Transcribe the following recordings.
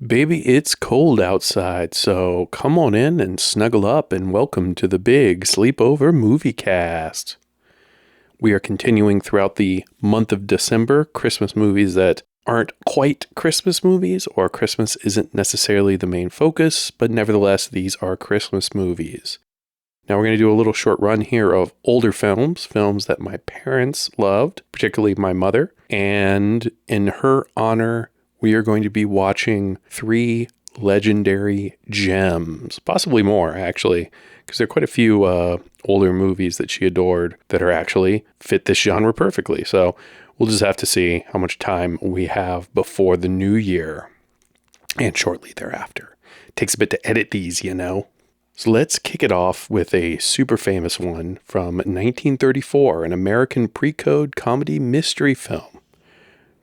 Baby, it's cold outside, so come on in and snuggle up and welcome to the big Sleepover Moviecast. We are continuing throughout the month of December Christmas movies that aren't quite Christmas movies, or Christmas isn't necessarily the main focus, but nevertheless, these are Christmas movies. Now we're going to do a little short run here of older films that my parents loved, particularly my mother, and in her honor, we are going to be watching 3 legendary gems, possibly more actually, because there are quite a few older movies that she adored that are actually fit this genre perfectly. So we'll just have to see how much time we have before the new year and shortly thereafter. It takes a bit to edit these, you know. So let's kick it off with a super famous one from 1934, an American pre-code comedy mystery film.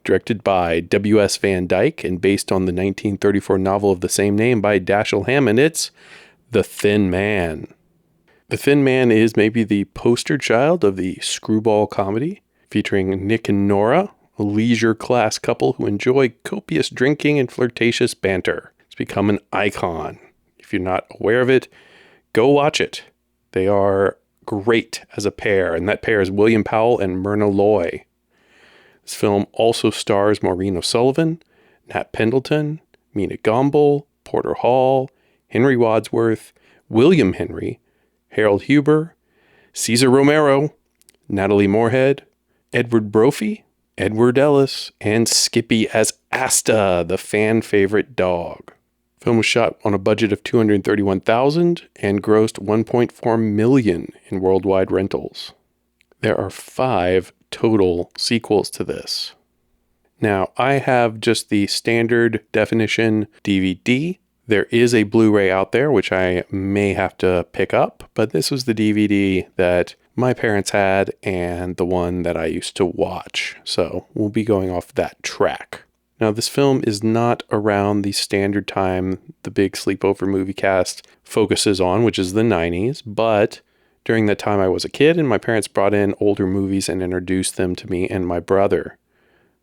Directed by W.S. Van Dyke and based on the 1934 novel of the same name by Dashiell Hammett, it's The Thin Man. The Thin Man is maybe the poster child of the screwball comedy, featuring Nick and Nora, a leisure class couple who enjoy copious drinking and flirtatious banter. It's become an icon. If you're not aware of it, go watch it. They are great as a pair, and that pair is William Powell and Myrna Loy. This film also stars Maureen O'Sullivan, Nat Pendleton, Mina Gomble, Porter Hall, Henry Wadsworth, William Henry, Harold Huber, Cesar Romero, Natalie Moorhead, Edward Brophy, Edward Ellis, and Skippy as Asta, the fan favorite dog. The film was shot on a budget of $231,000 and grossed $1.4 million in worldwide rentals. There are 5 total sequels to this. Now, I have just the standard definition DVD. There is a Blu-ray out there, which I may have to pick up, but this was the DVD that my parents had and the one that I used to watch. So we'll be going off that track. Now, this film is not around the standard time the big Sleepover Moviecast focuses on, which is the 90s, but during that time I was a kid and my parents brought in older movies and introduced them to me and my brother.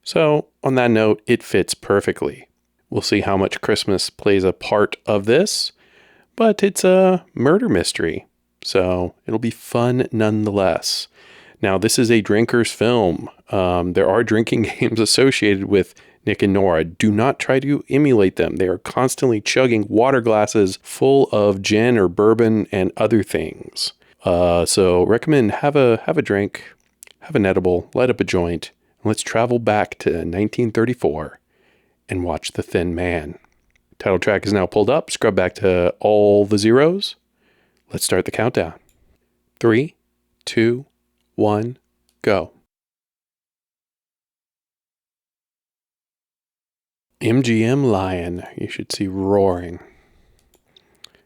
So, on that note, it fits perfectly. We'll see how much Christmas plays a part of this, but it's a murder mystery, so it'll be fun nonetheless. Now, this is a drinker's film. There are drinking games associated with Nick and Nora. Do not try to emulate them. They are constantly chugging water glasses full of gin or bourbon and other things. So recommend have a drink, have an edible, light up a joint, and let's travel back to 1934 and watch The Thin Man. Title track is now pulled up. Scrub back to all the zeros. Let's start the countdown. 3, 2, 1, go. MGM Lion. You should see roaring.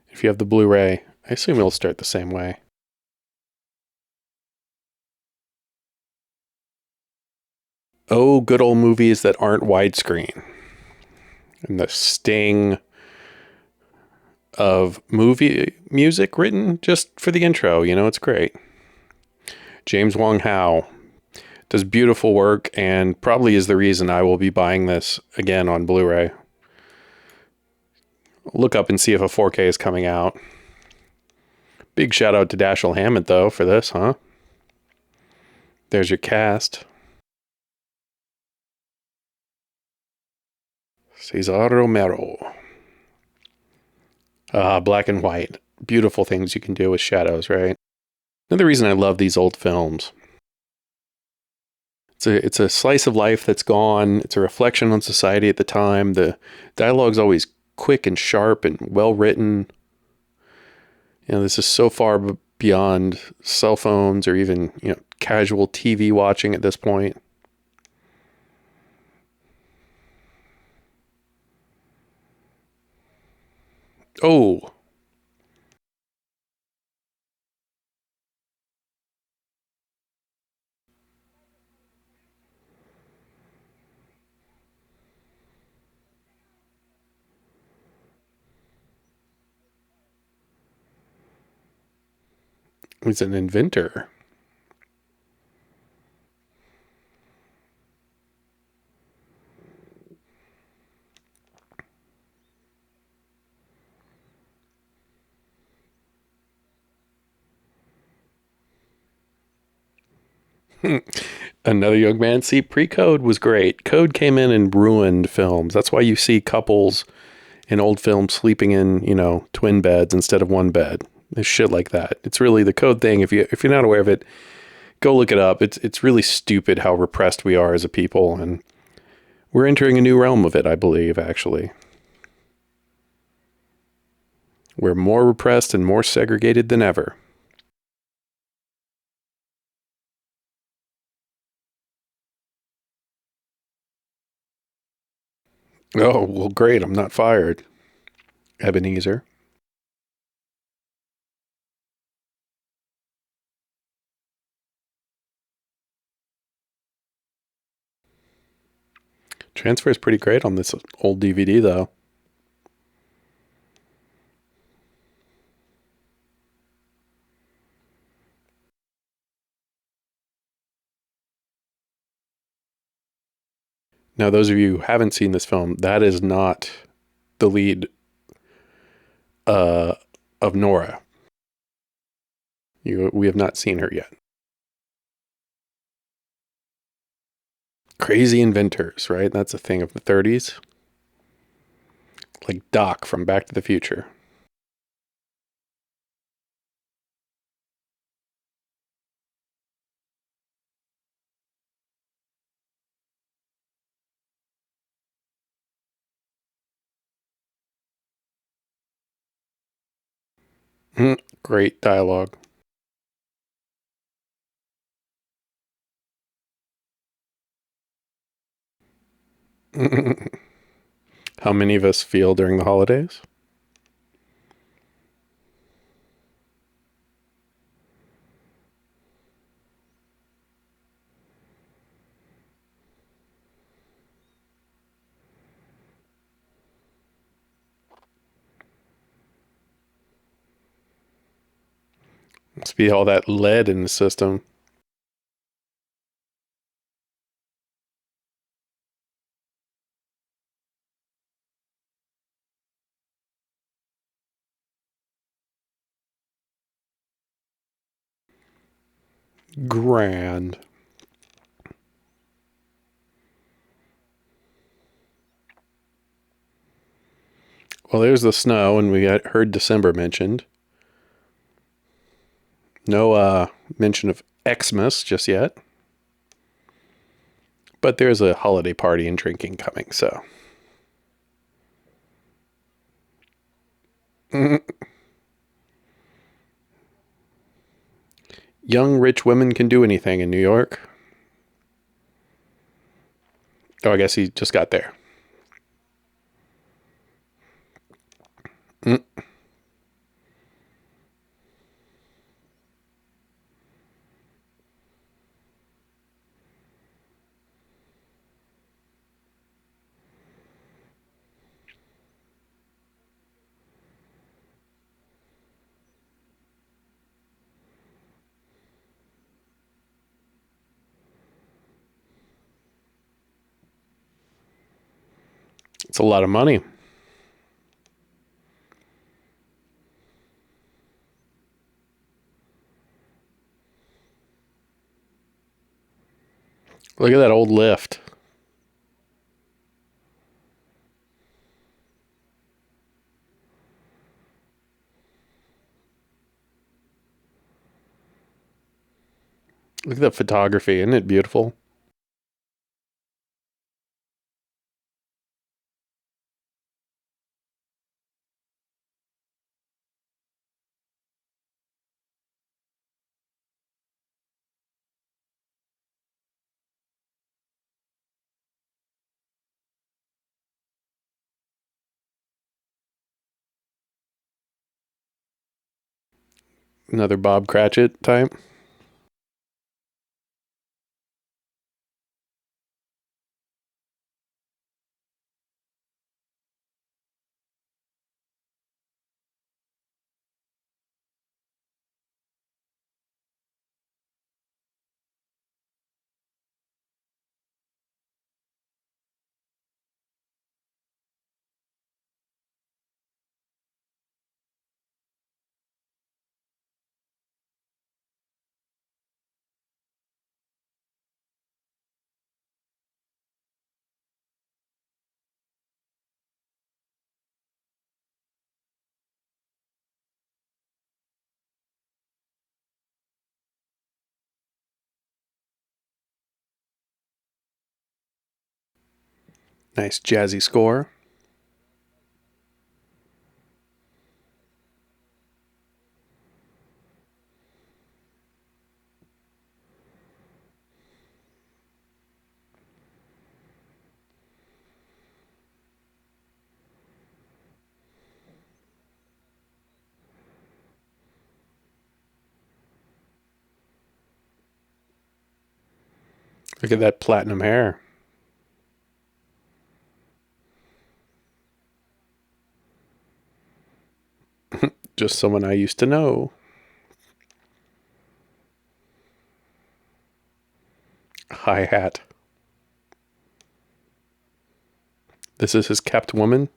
If you have the Blu-ray, I assume it'll start the same way. Oh, good old movies that aren't widescreen. And the sting of movie music written just for the intro. You know, it's great. James Wong Howe does beautiful work and probably is the reason I will be buying this again on Blu-ray. Look up and see if a 4K is coming out. Big shout out to Dashiell Hammett, though, for this, huh? There's your cast. Cesar Romero. Black and white. Beautiful things you can do with shadows, right? Another reason I love these old films. It's a slice of life that's gone. It's a reflection on society at the time. The dialogue's always quick and sharp and well written. You know, this is so far beyond cell phones or even, casual TV watching at this point. Oh. He's an inventor. Another young man. See, pre-code was great. Code came in and ruined films. That's why you see couples in old films sleeping in, twin beds instead of one bed. There's shit like that. It's really the code thing. If you're not aware of it, go look it up. It's really stupid how repressed we are as a people, and we're entering a new realm of it, I believe, actually. We're more repressed and more segregated than ever. Oh, well, great. I'm not fired, Ebenezer. Transfer is pretty great on this old DVD, though. Now, those of you who haven't seen this film, that is not the lead uh, of Nora. We have not seen her yet. Crazy inventors, right? That's a thing of the 30s. Like Doc from Back to the Future. Great dialogue. How many of us feel during the holidays? Must be all that lead in the system. Grand. Well, there's the snow, and we heard December mentioned. No mention of Xmas just yet. But there's a holiday party and drinking coming, so. Young, rich women can do anything in New York. Oh, I guess he just got there. Mm. It's a lot of money. Look at that old lift. Look at that photography. Isn't it beautiful? Another Bob Cratchit type. Nice jazzy score. Look at that platinum hair. Just someone I used to know. Hi-hat. This is his kept woman.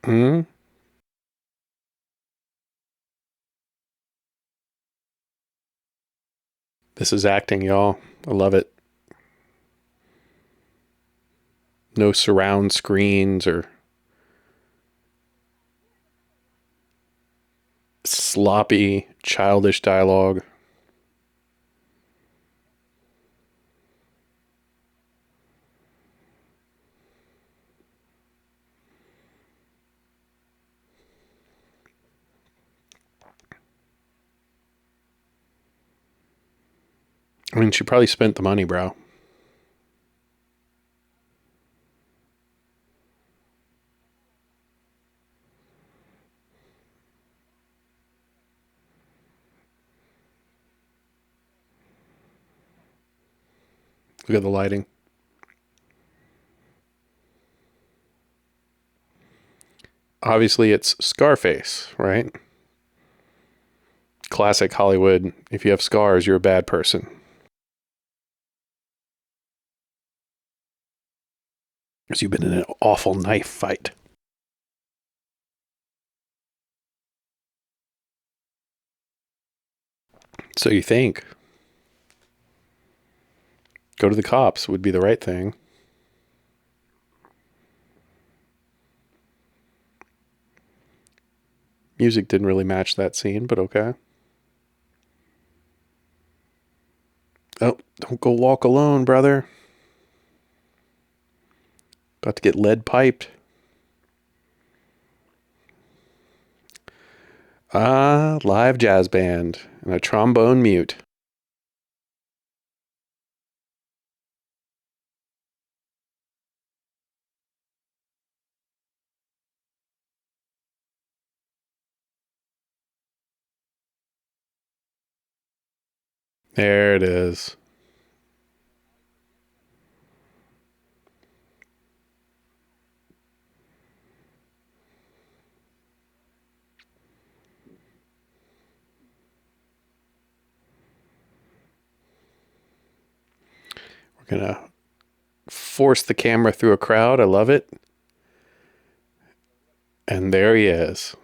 Hmm? This is acting, y'all. I love it. No surround screens or sloppy, childish dialogue. I mean, she probably spent the money, bro. Look at the lighting. Obviously, it's Scarface, right? Classic Hollywood. If you have scars, you're a bad person. Because you've been in an awful knife fight. So you think. Go to the cops would be the right thing. Music didn't really match that scene, but okay. Oh, don't go walk alone, brother. About to get lead piped. Ah, live jazz band and a trombone mute. There it is. We're going to force the camera through a crowd. I love it. And there he is.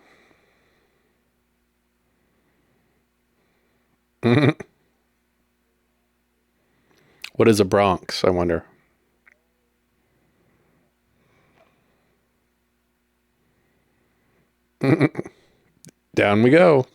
What is a Bronx, I wonder? Down we go.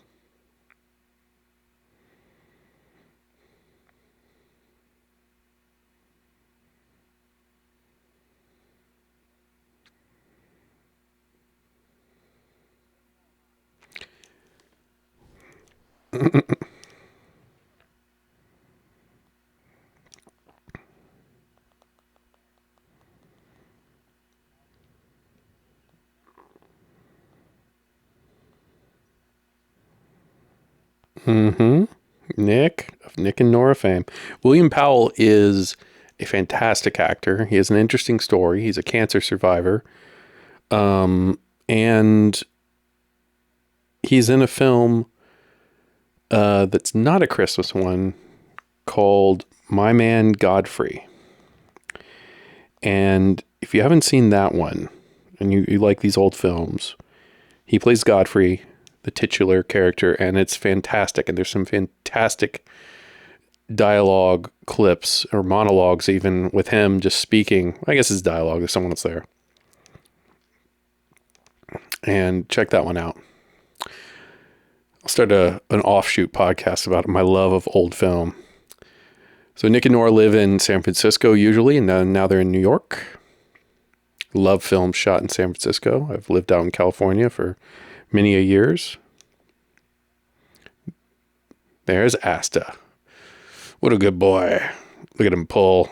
Mm-hmm. Nick of Nick and Nora fame. William Powell is a fantastic actor. He has an interesting story. He's a cancer survivor. And he's in a film that's not a Christmas one called My Man Godfrey. And if you haven't seen that one and you like these old films, he plays Godfrey, the titular character, and it's fantastic. And there's some fantastic dialogue clips or monologues even with him just speaking. I guess it's dialogue. There's someone that's there. And check that one out. I'll start an offshoot podcast about my love of old film. So Nick and Nora live in San Francisco usually, and now they're in New York. Love films shot in San Francisco. I've lived out in California for many a years. There's Asta. What a good boy. Look at him pull.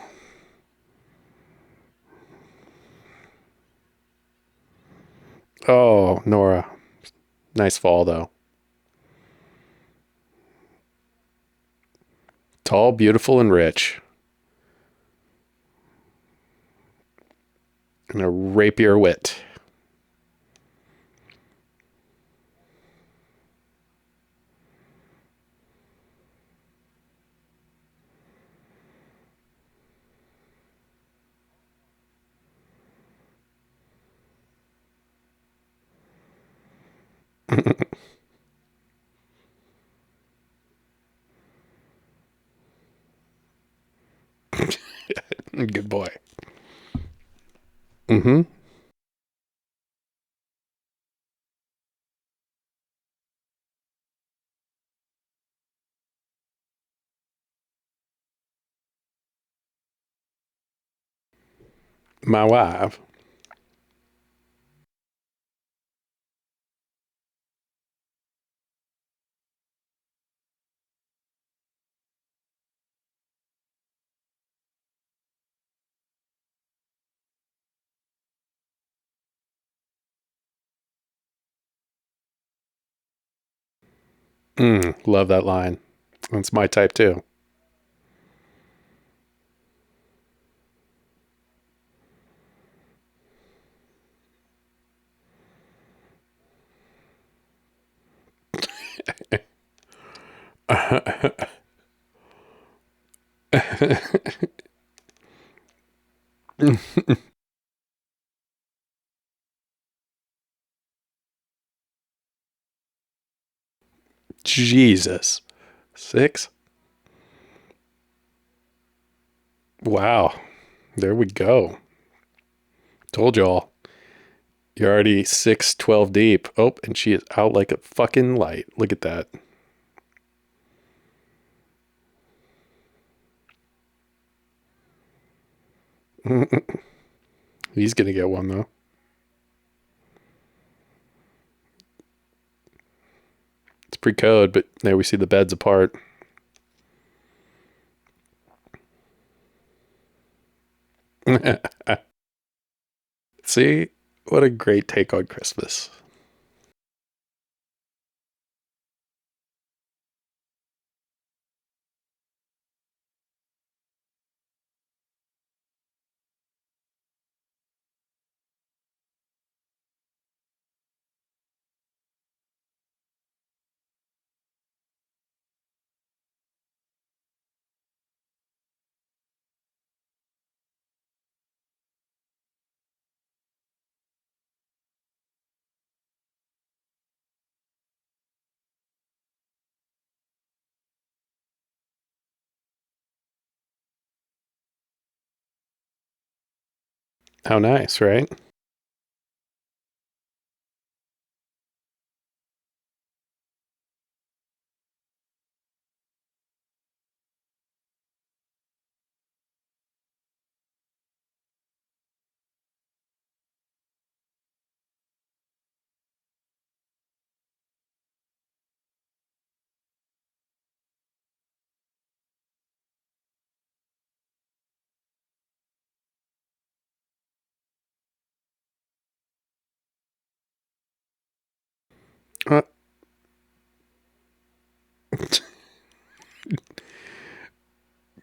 Oh, Nora. Nice fall, though. Tall, beautiful, and rich. And a rapier wit. Good boy. Mm-hmm. My wife. Love that line. That's my type too. Jesus. 6? Wow. There we go. Told y'all. You're already 6:12 deep. Oh, and she is out like a fucking light. Look at that. He's going to get one, though. It's pre-code, but there we see the beds apart. See? What a great take on Christmas. How nice, right? Uh,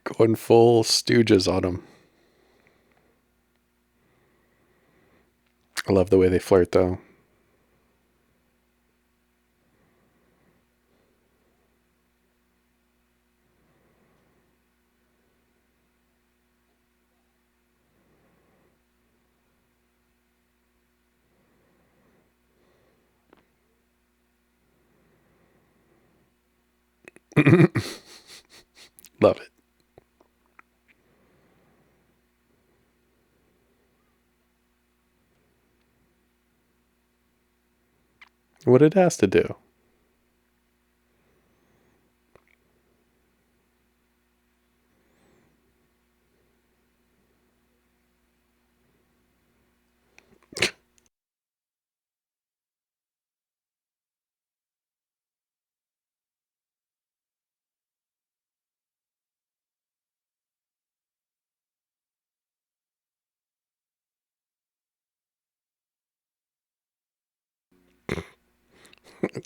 Going full Stooges on him. I love the way they flirt, though. Love it. What it has to do.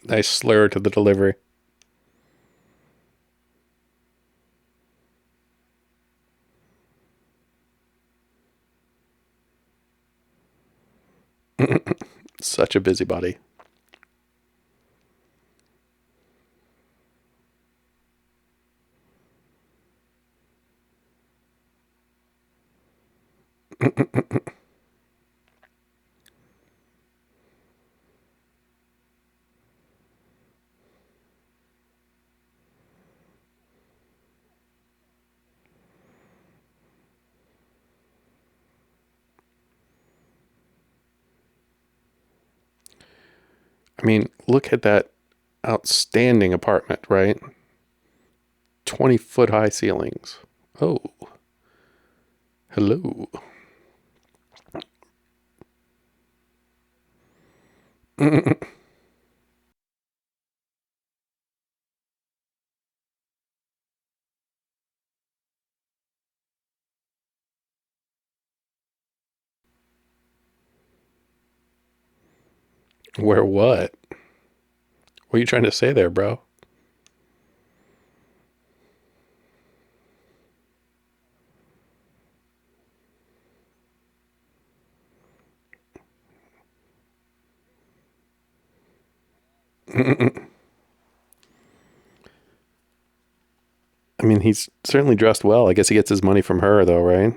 Nice slur to the delivery. Such a busybody. I mean, look at that outstanding apartment, right? 20-foot high ceilings. Oh, hello. Where what? What are you trying to say there, bro? I mean, he's certainly dressed well. I guess he gets his money from her, though, right?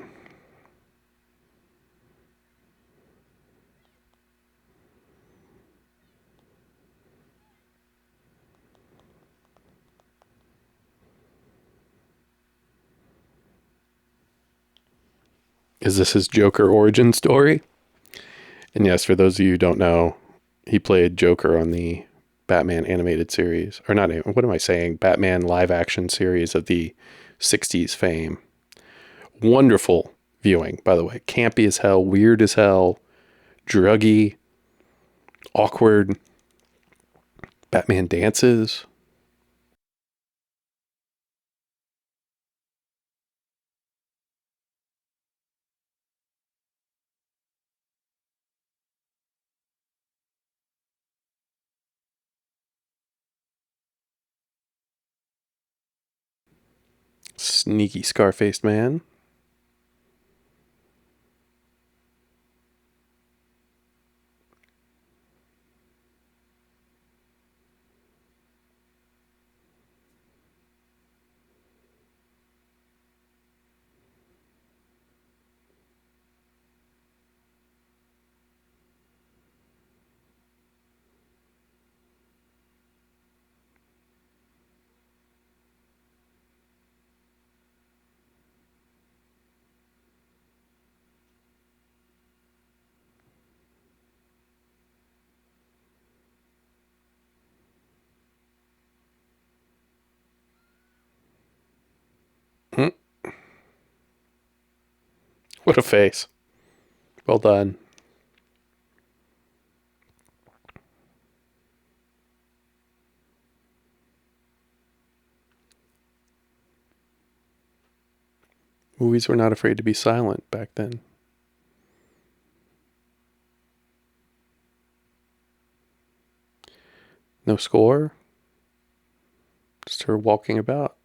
Is this his Joker origin story? And yes, for those of you who don't know, he played Joker on the Batman animated series. Or not, what am I saying? Batman live action series of the 60s fame. Wonderful viewing, by the way. Campy as hell, weird as hell, druggy, awkward. Batman dances. Sneaky scar-faced man. Hmm, what a face. Well done. Movies were not afraid to be silent back then. No score, just her walking about.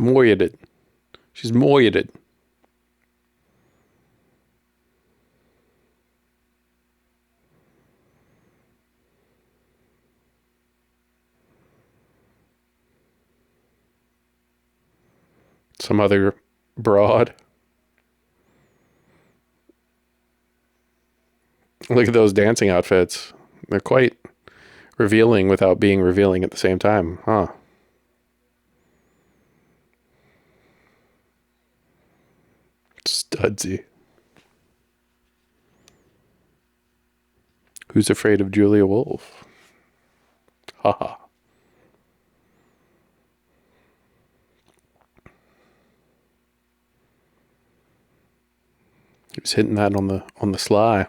Moited. She's moited. Some other broad. Look at those dancing outfits. They're quite revealing without being revealing at the same time, huh? Studsy. Who's afraid of Julia Wolf? Haha. He was hitting that on the sly.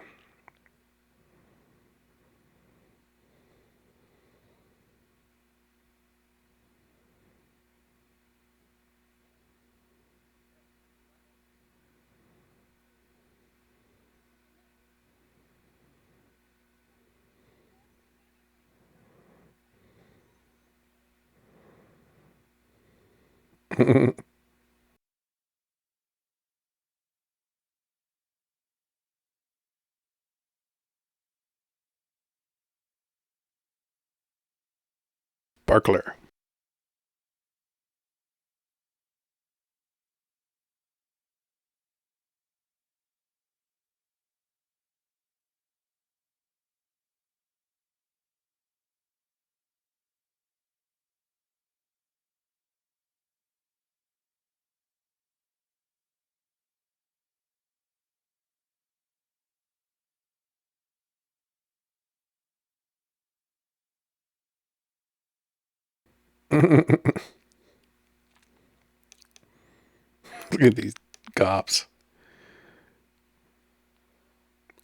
Barkler. Look at these cops.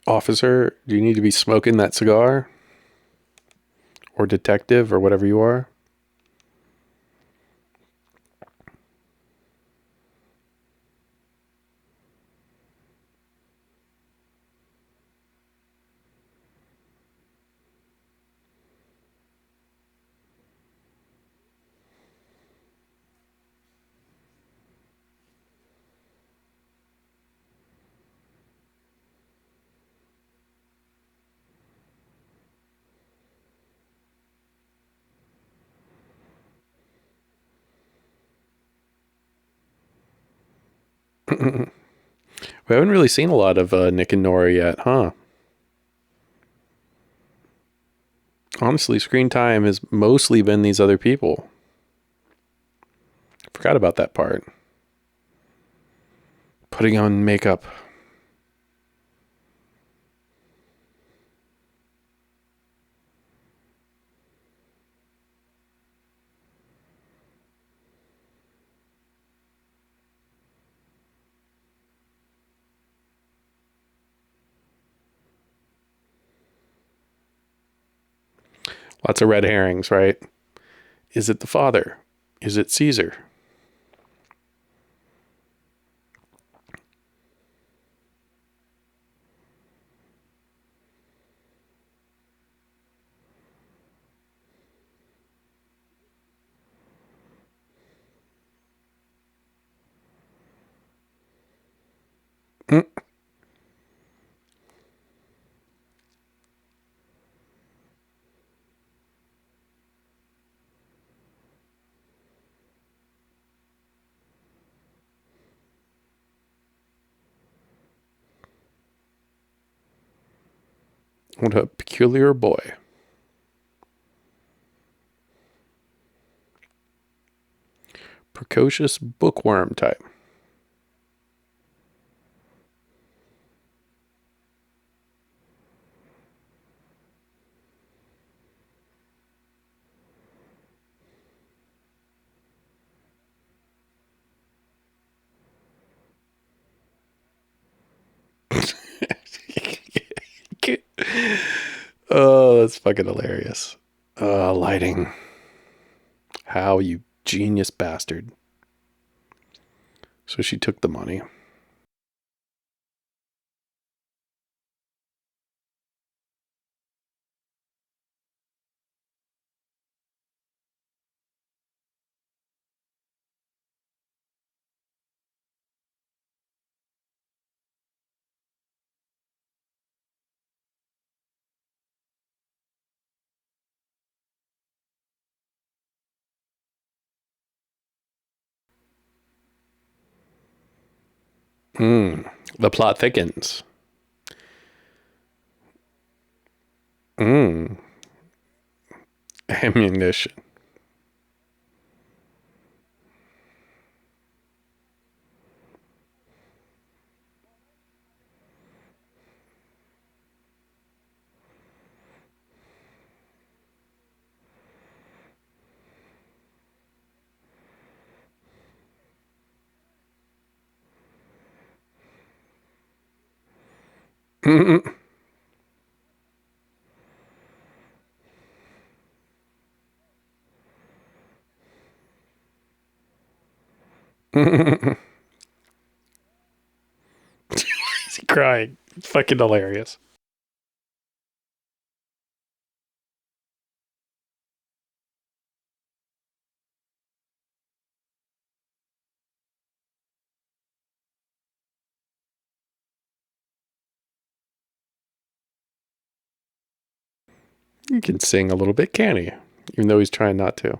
Officer, do you need to be smoking that cigar? Or detective, or whatever you are? We haven't really seen a lot of Nick and Nora yet, huh? Honestly, screen time has mostly been these other people. Forgot about that part. Putting on makeup. Lots of red herrings, right? Is it the father? Is it Caesar? Mm. What a peculiar boy. Precocious bookworm type. Oh, that's fucking hilarious. Lighting. How, you genius bastard. So she took the money. The plot thickens. Mm. Ammunition. Is he crying? Fucking hilarious. He can sing a little bit, can he? Even though he's trying not to.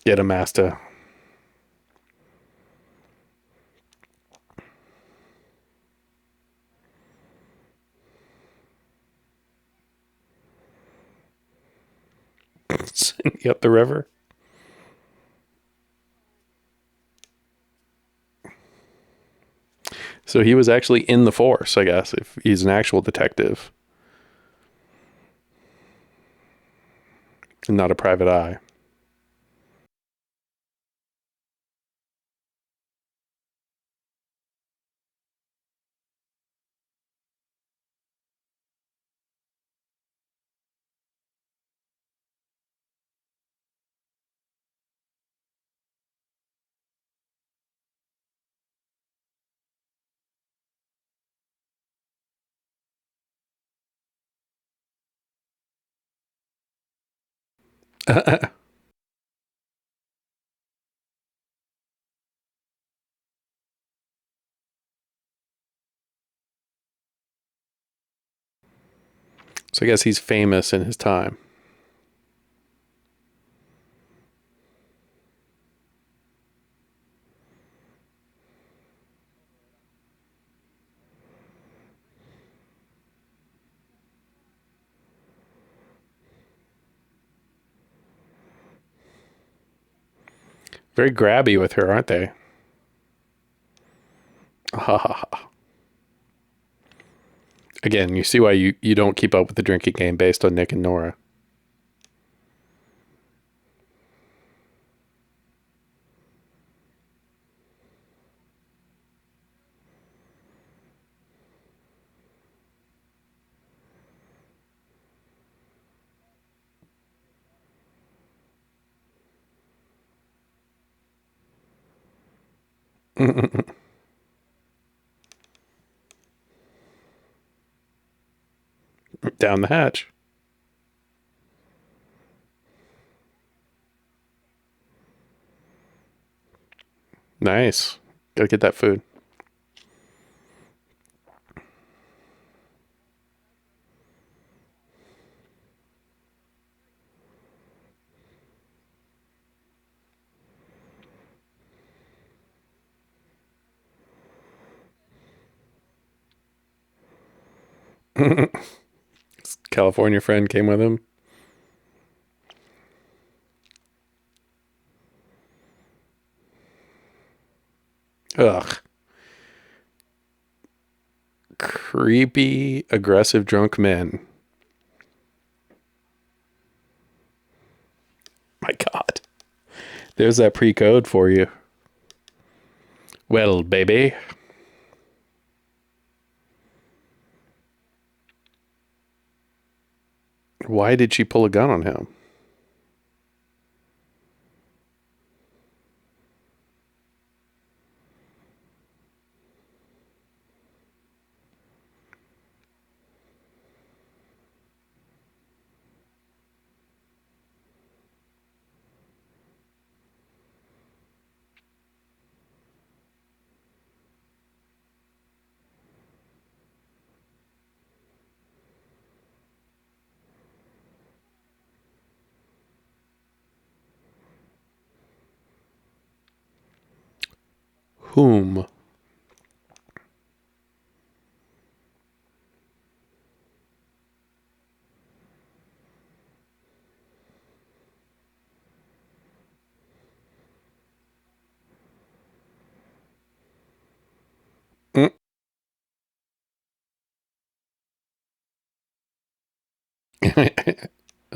Get him, Master. Sending up the river. So he was actually in the force, I guess, if he's an actual detective and not a private eye. So I guess he's famous in his time. Very grabby with her, aren't they? Again, you see why you don't keep up with the drinking game based on Nick and Nora. Down the hatch. Nice. Gotta get that food. California friend came with him. Ugh. Creepy, aggressive, drunk men. My God. There's that pre-code for you. Well, baby. Why did she pull a gun on him? Whom? Mm.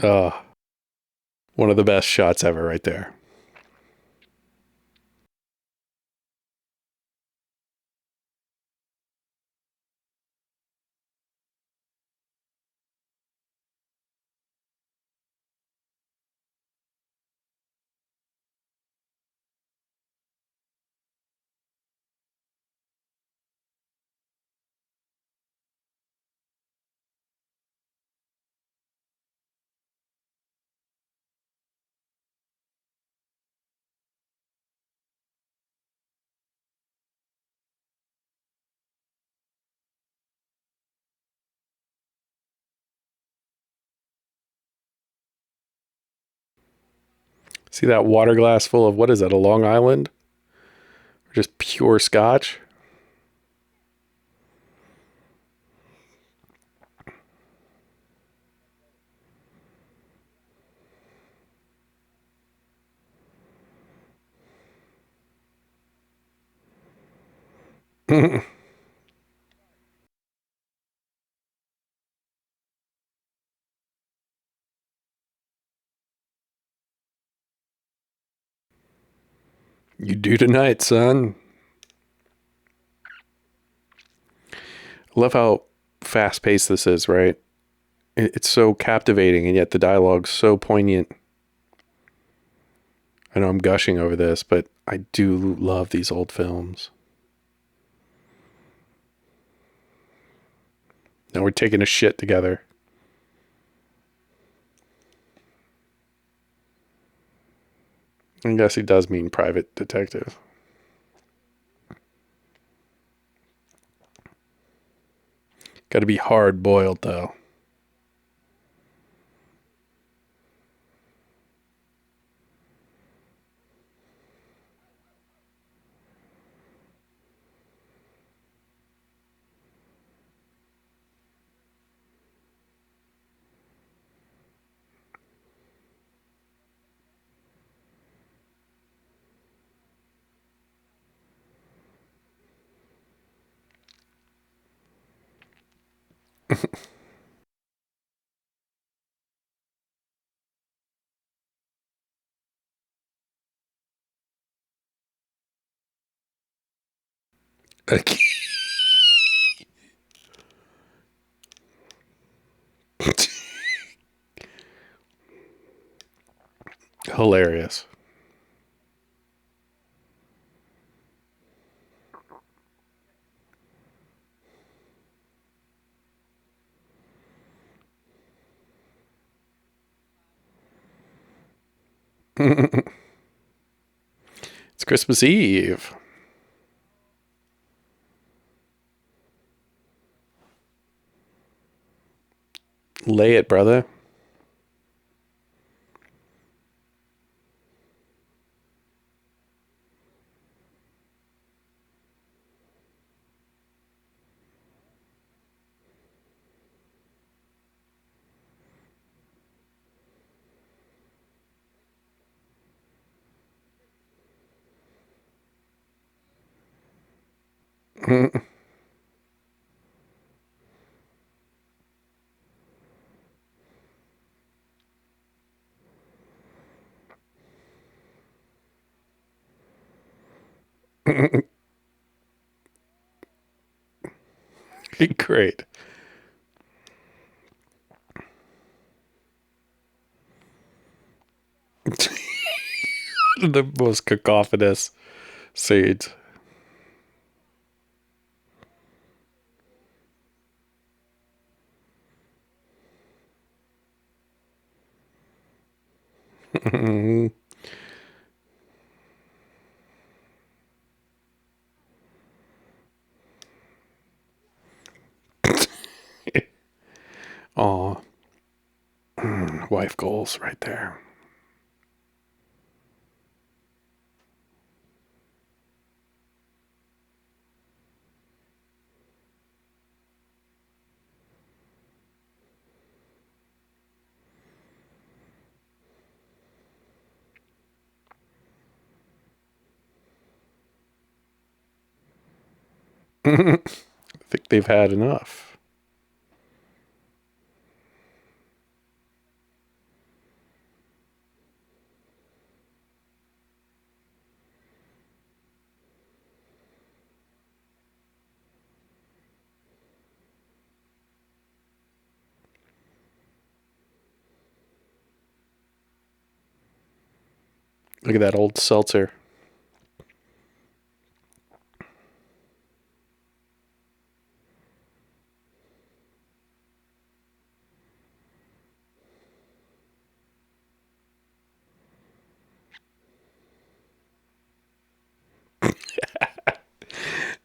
Oh, one of the best shots ever right there. See that water glass full of, what is that, a Long Island? Or just pure scotch? You do tonight, son. I love how fast paced this is, right? It's so captivating, and yet the dialogue's so poignant. I know I'm gushing over this, but I do love these old films. Now we're taking a shit together. I guess he does mean private detective. Got to be hard boiled, though. Hilarious. It's Christmas Eve. Lay it, brother. Great. The most cacophonous scenes. Aw, wife goals right there. I think they've had enough. Look at that old seltzer.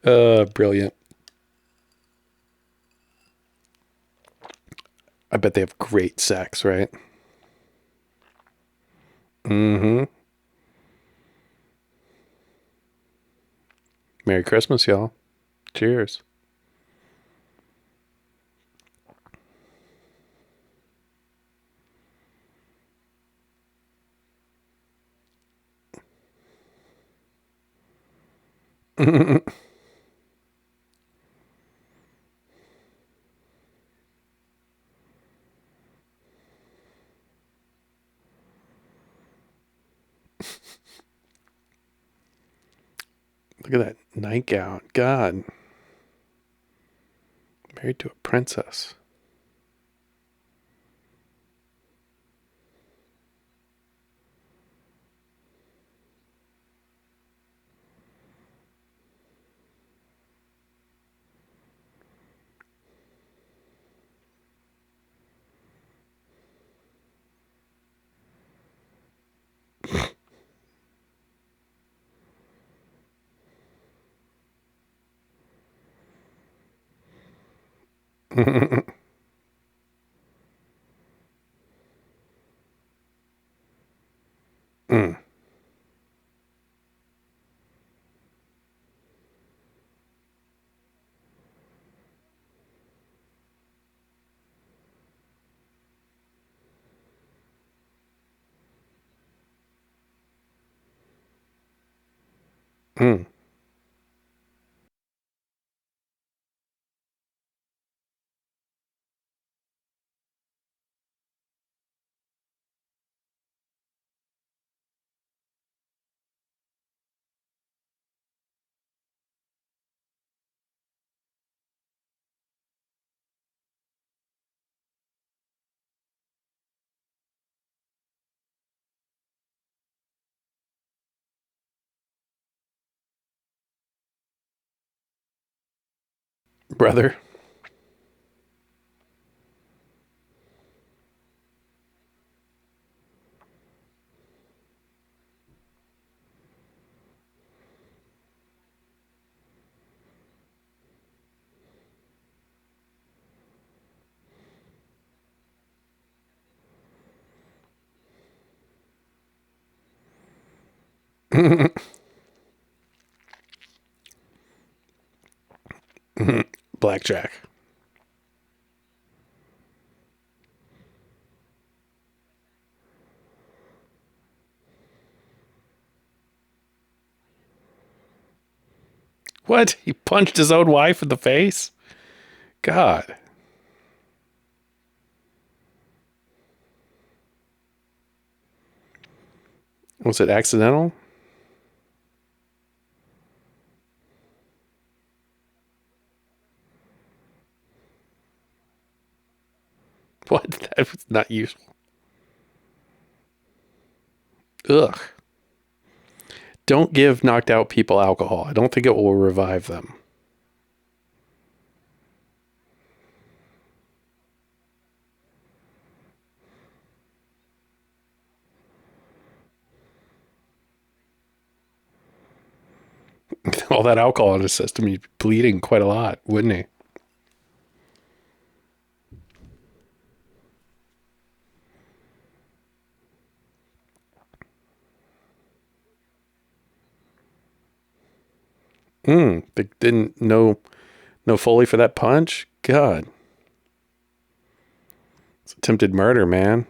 Brilliant. I bet they have great sex, right? Mm-hmm. Merry Christmas, y'all. Cheers. Look at that nightgown. God. Married to a princess. Mm. Mm. Brother. Blackjack. What? He punched his own wife in the face? God. Was it accidental? What? That was not usual. Ugh. Don't give knocked out people alcohol. I don't think it will revive them. All that alcohol in his system, he'd be bleeding quite a lot, wouldn't he? They didn't no Foley for that punch? God. It's attempted murder, man.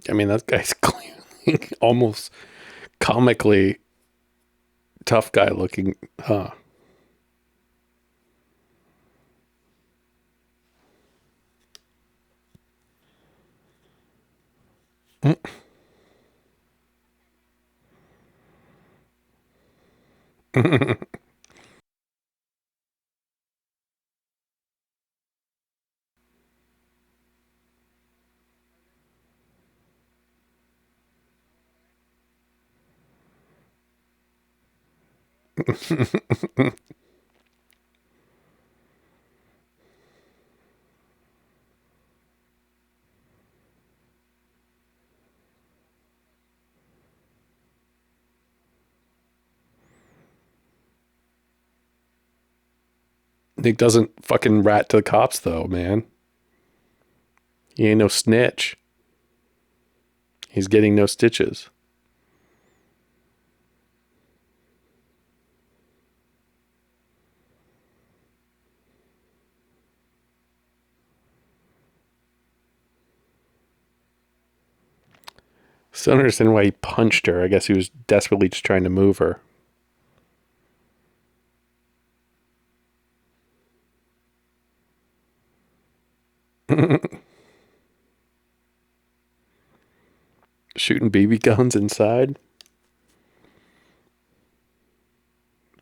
I mean, that guy's clearly almost comically tough guy looking. Huh. Nick doesn't fucking rat to the cops, though, man. He ain't no snitch. He's getting no stitches. Still don't understand why he punched her. I guess he was desperately just trying to move her. Shooting BB guns inside.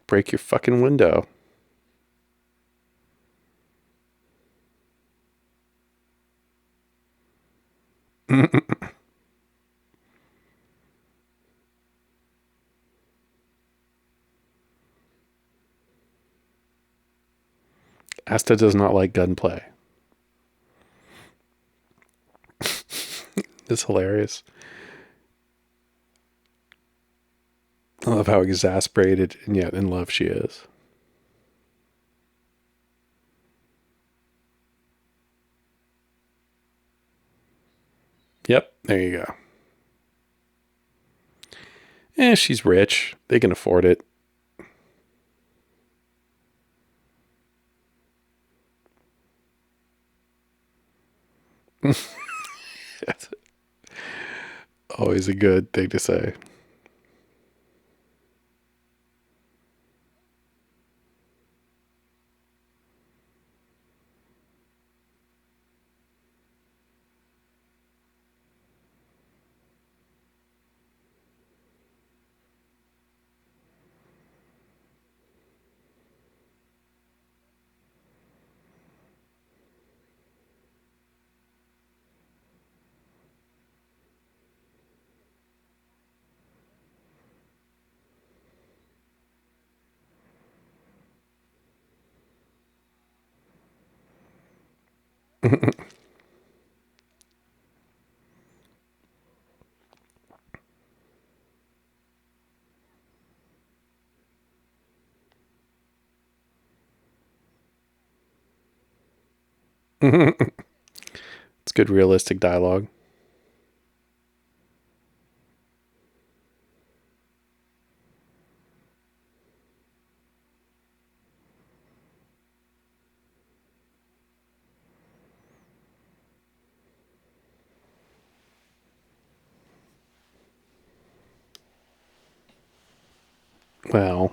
Break your fucking window. Asta does not like gunplay. It's hilarious. I love how exasperated and yet in love she is. Yep, there you go. She's rich. They can afford it. That's always a good thing to say. It's good realistic dialogue. Well,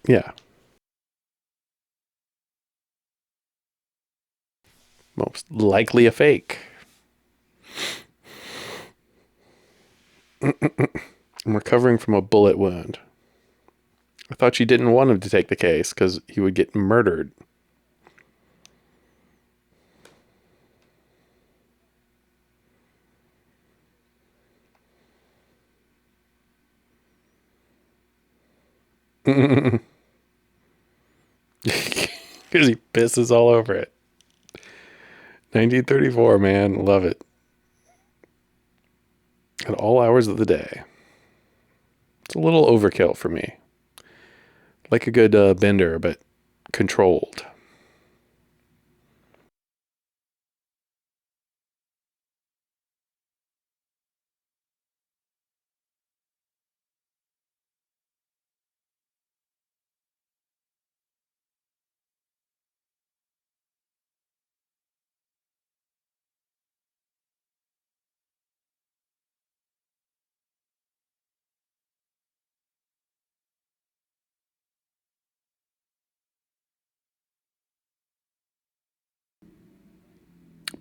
yeah. Most likely a fake. I'm recovering from a bullet wound. I thought you didn't want him to take the case because he would get murdered. Because he pisses all over it. 1934, man. Love it. At all hours of the day. It's a little overkill for me. Like a good bender, but controlled.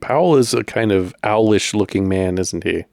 Powell is a kind of owlish looking man, isn't he?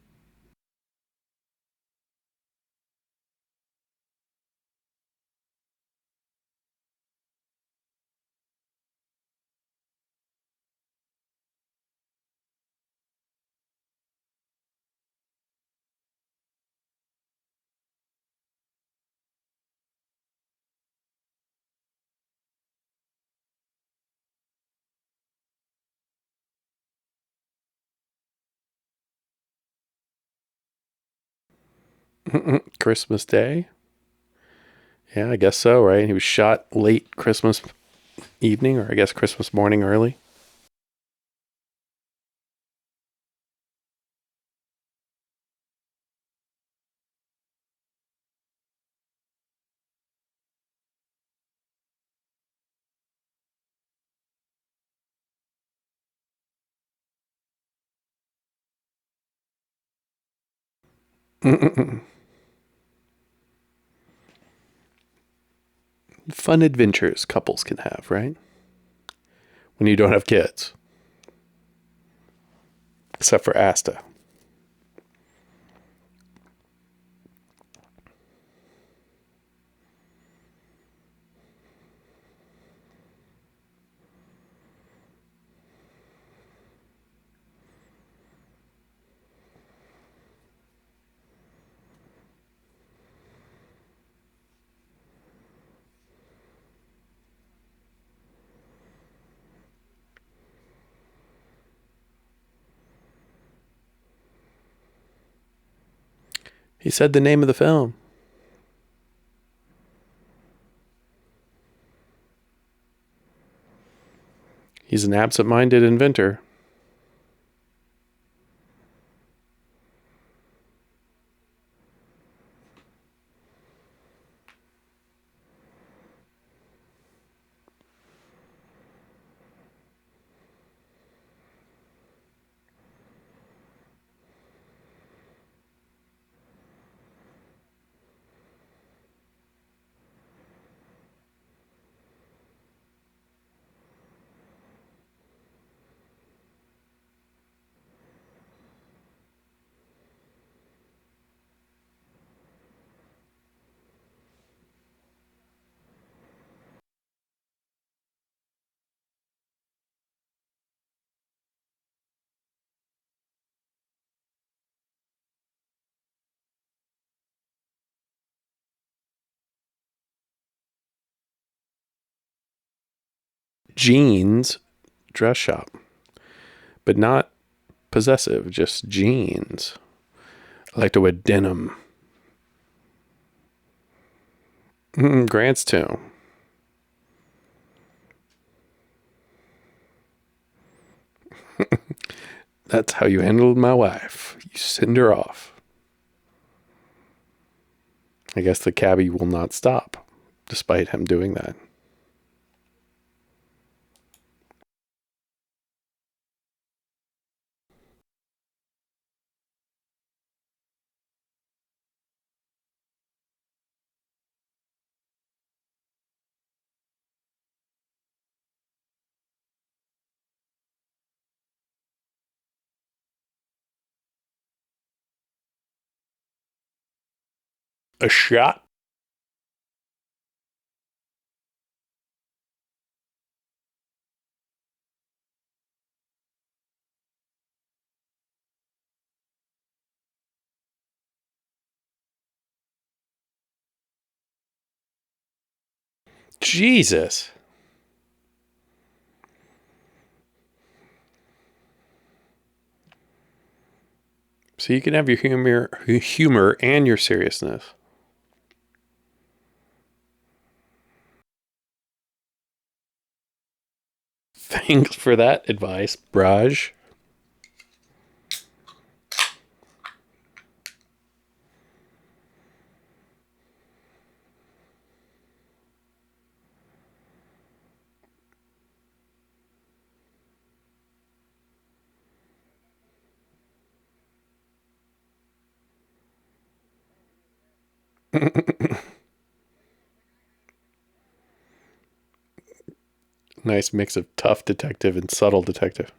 Christmas Day? Yeah, I guess so, right? He was shot late Christmas evening, or I guess Christmas morning early. Fun adventures couples can have, right? When you don't have kids, except for Asta. He said the name of the film. He's an absent-minded inventor. Jeans dress shop, but not possessive, just jeans. I like to wear denim. Grant's too. That's how you handled my wife. You send her off. I guess the cabbie will not stop, despite him doing that. A shot? Jesus. So you can have your humor and your seriousness. Thanks for that advice, Braj. Nice mix of tough detective and subtle detective.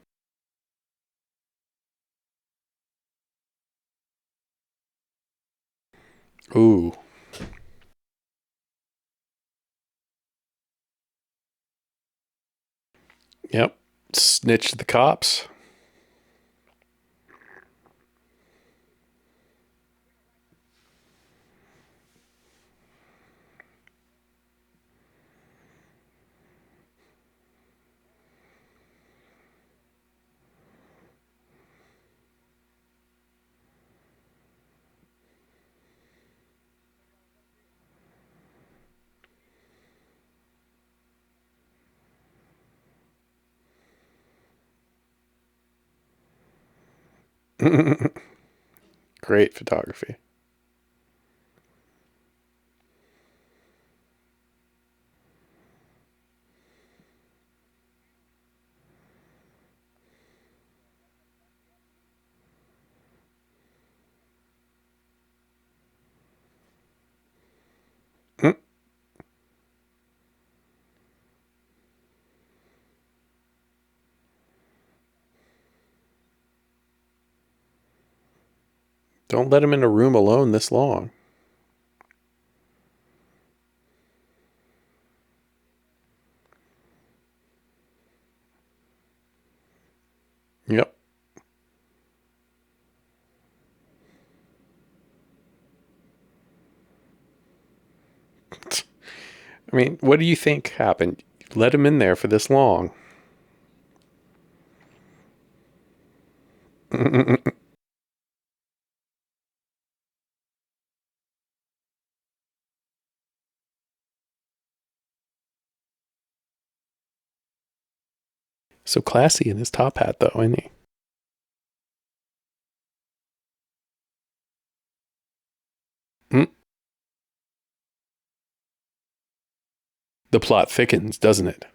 Ooh. Yep. Snitch the cops. Great photography. Mm. Don't let him in a room alone this long. Yep. I mean, what do you think happened? Let him in there for this long. So classy in his top hat, though, isn't he? Mm. The plot thickens, doesn't it?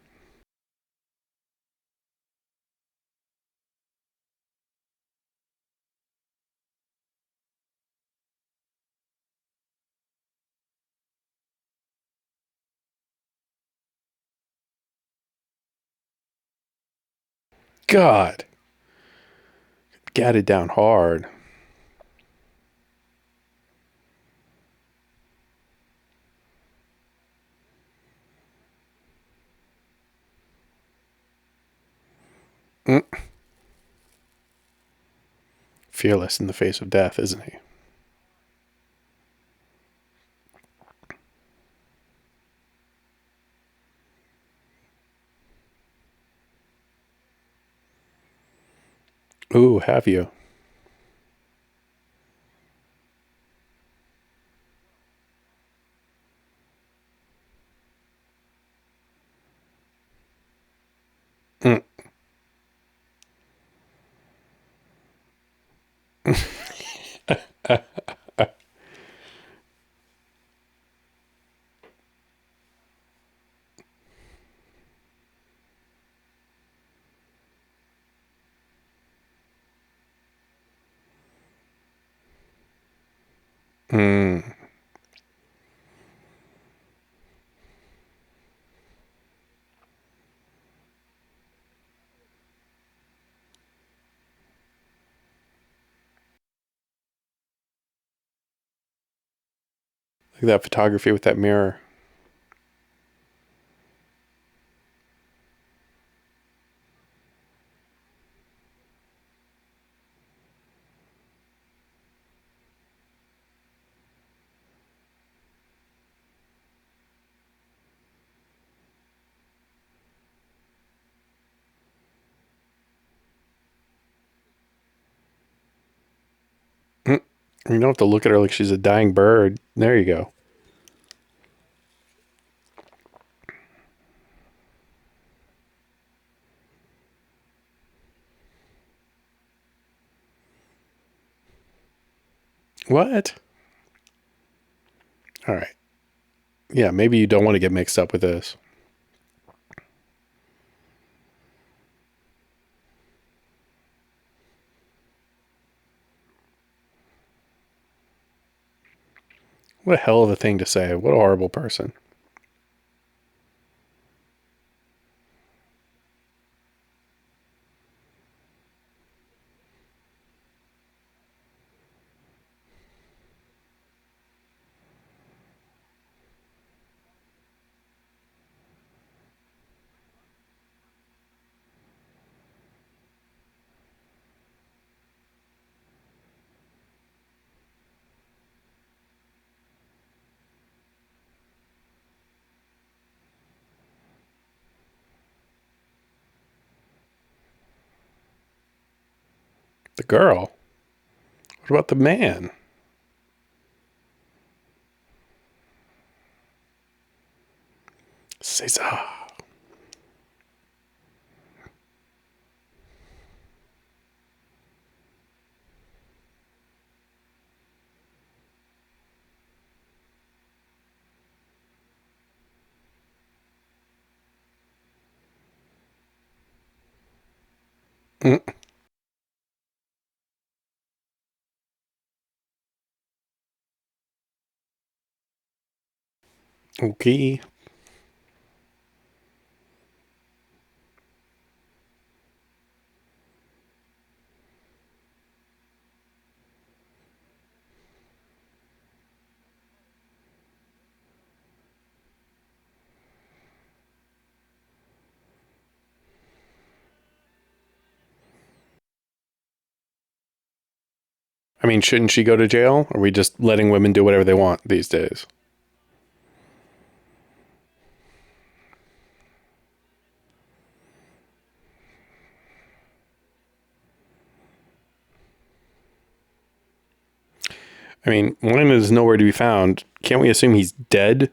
God, gatted down hard. Mm. Fearless in the face of death, isn't he? Ooh, have you? Mm. Mm. Look at that photography with that mirror. Mm. You don't have to look at her like she's a dying bird. There you go. What? All right. Yeah, maybe you don't want to get mixed up with this. What a hell of a thing to say. What a horrible person. The girl? What about the man? Cesar. Mm, okay. I mean, shouldn't she go to jail? Or are we just letting women do whatever they want these days? I mean, Lynn is nowhere to be found. Can't we assume he's dead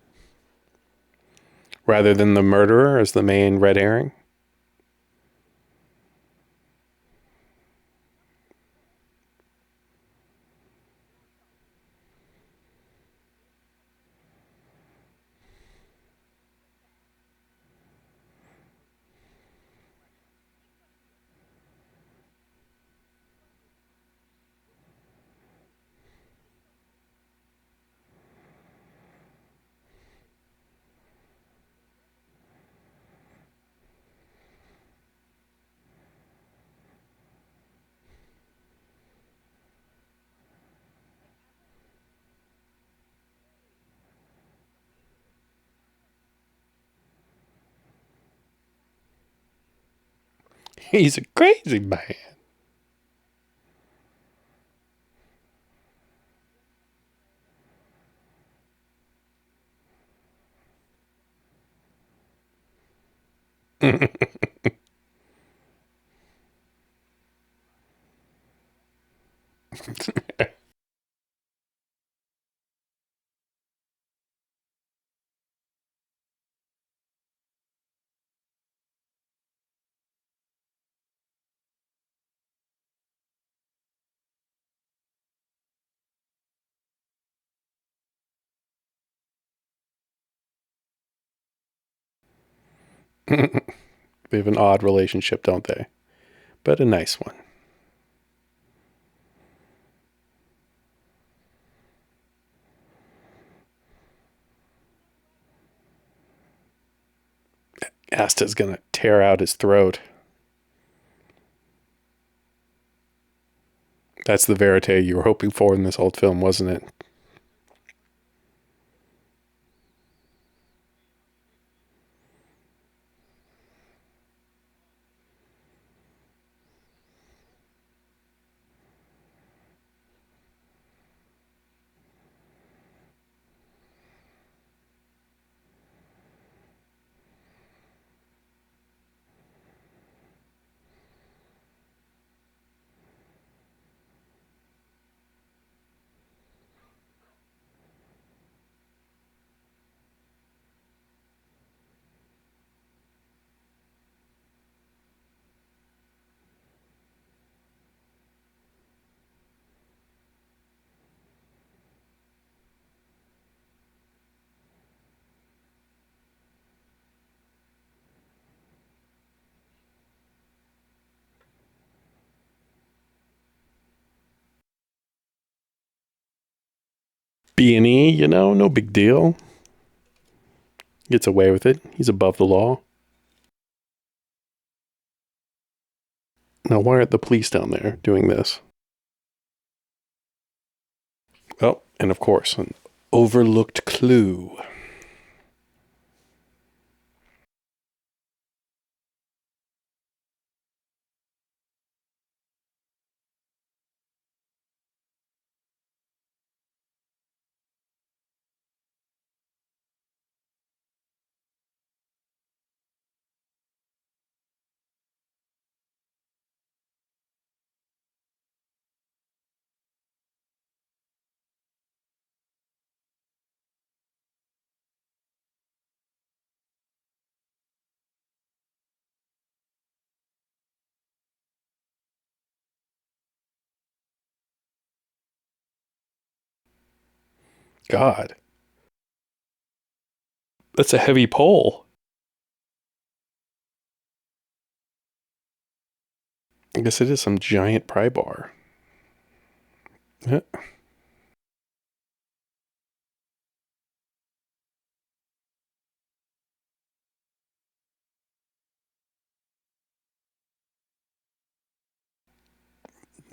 rather than the murderer as the main red herring? He's a crazy man. They have an odd relationship, don't they? But a nice one. Asta's gonna tear out his throat. That's the verite you were hoping for in this old film, wasn't it? B&E, no big deal. Gets away with it. He's above the law. Now, why aren't the police down there doing this? Well, and of course, an overlooked clue. God, that's a heavy pole. I guess it is some giant pry bar. Yeah.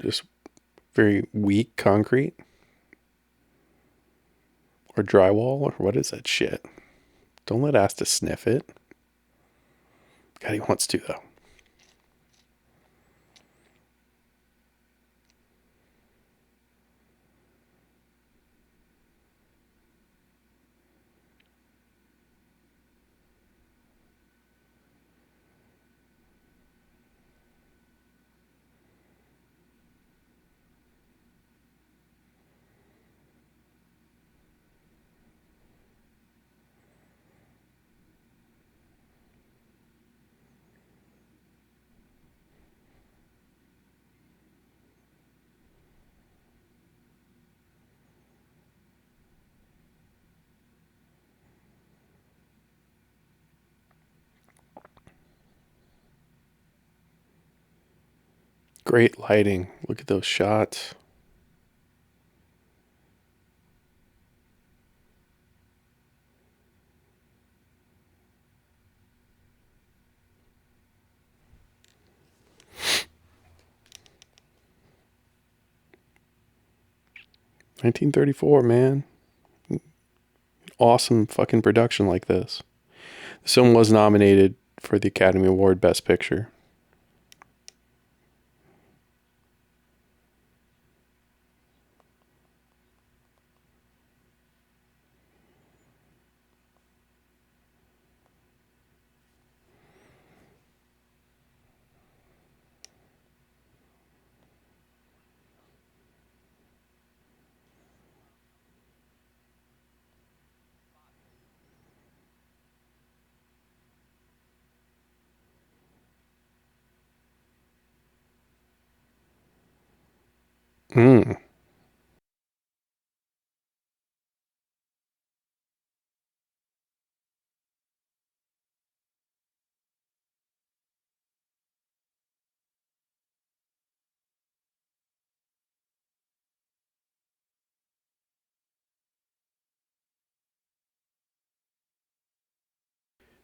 Just very weak concrete or drywall or what is that shit? Don't let Asta sniff it. God, he wants to though. Great lighting. Look at those shots. $1934, man. Awesome fucking production like this. This film was nominated for the Academy Award Best Picture. Mm.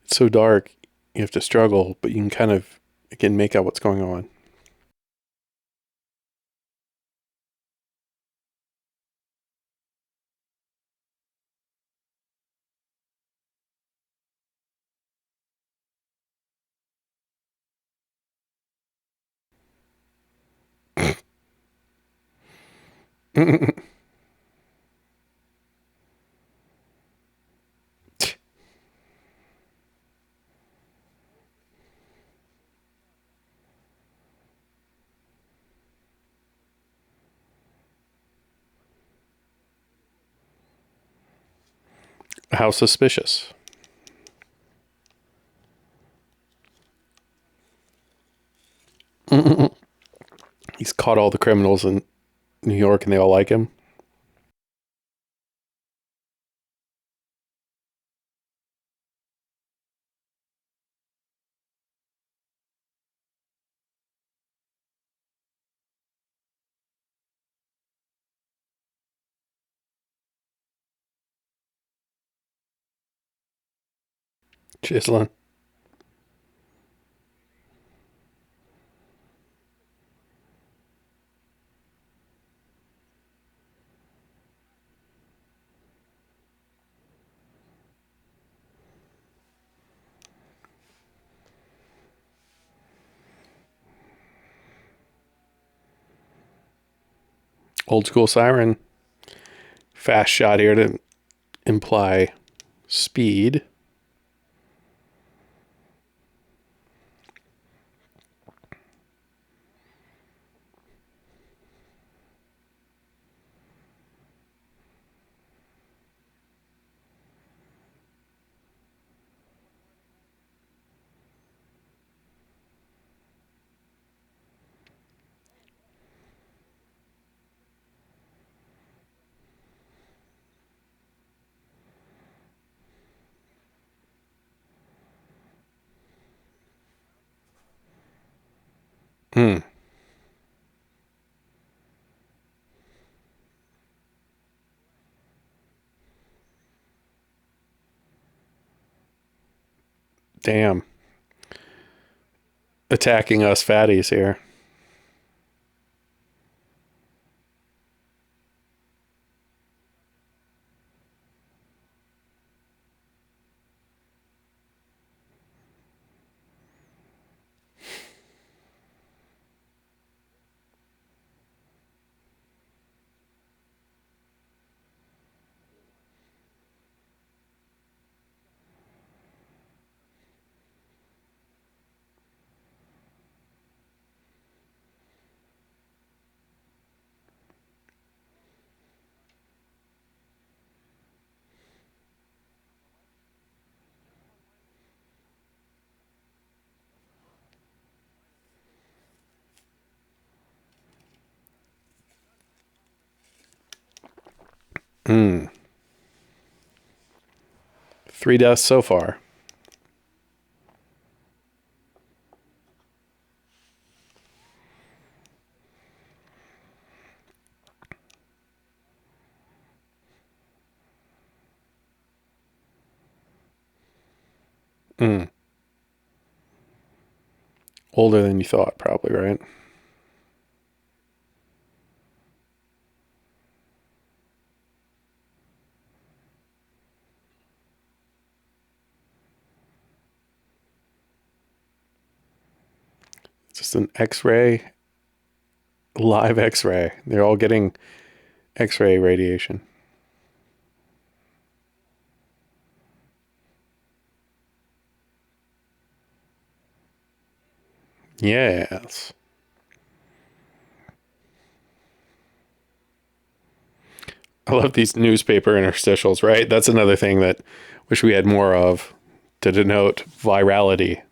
It's so dark, you have to struggle, but you can kind of, again, make out what's going on. How suspicious. He's caught all the criminals in New York and they all like him. Chislin. Old school siren. Fast shot here to imply speed. Hmm. Damn. Attacking us fatties here. Hmm. 3 deaths so far. Hmm. Older than you thought, probably, right? Just an X-ray, live X-ray. They're all getting X-ray radiation. Yes. I love these newspaper interstitials, right? That's another thing that wish we had more of to denote virality.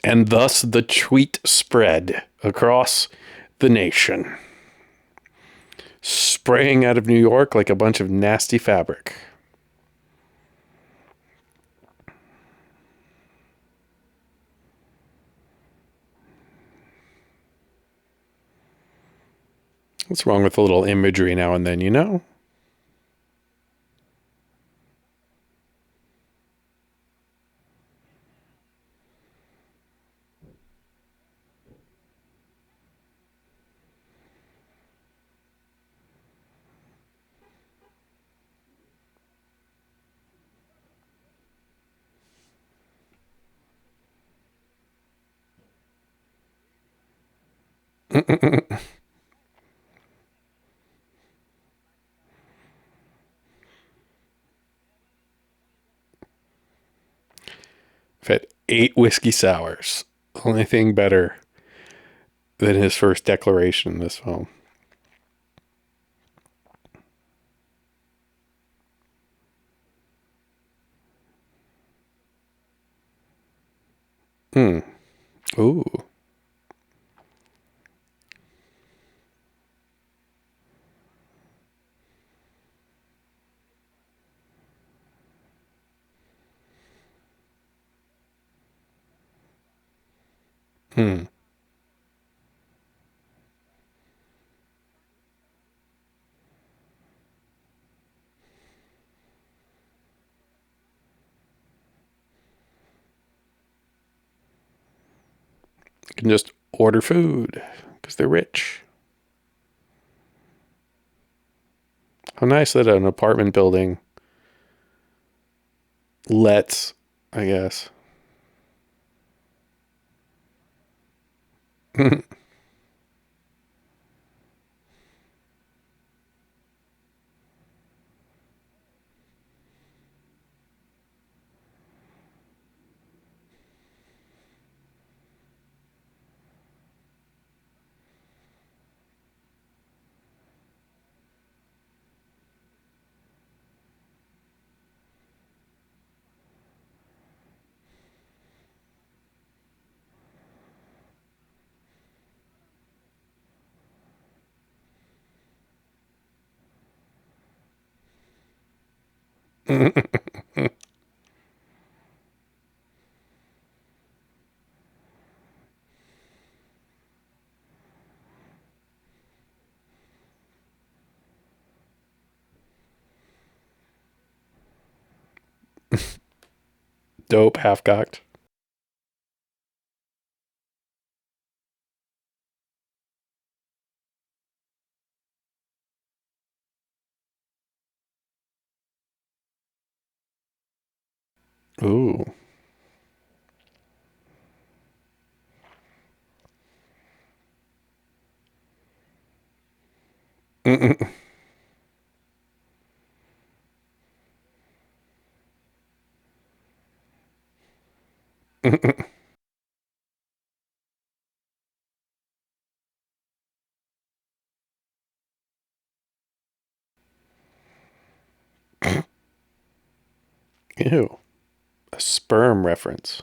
And thus the tweet spread across the nation, spraying out of New York like a bunch of nasty fabric. What's wrong with a little imagery now and then, you know? I've had 8 whiskey sours. Only thing better than his first declaration in this film. Hmm. Ooh. Hmm. You can just order food because they're rich. How nice that an apartment building lets, I guess. Dope, half cocked. Ooh. Mm-mm. Mm-mm. Ew. A sperm reference.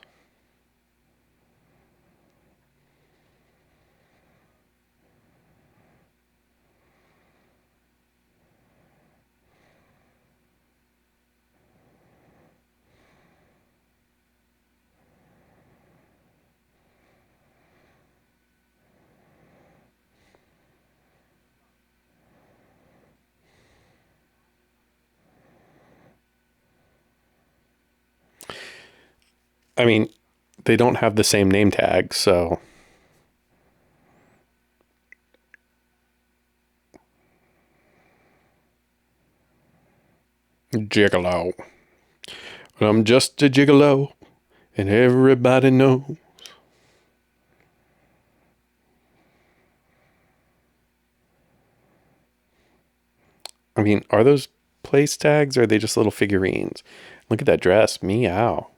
I mean, they don't have the same name tag, so gigolo. I'm just a gigolo, and everybody knows. I mean, are those place tags or are they just little figurines? Look at that dress. Meow.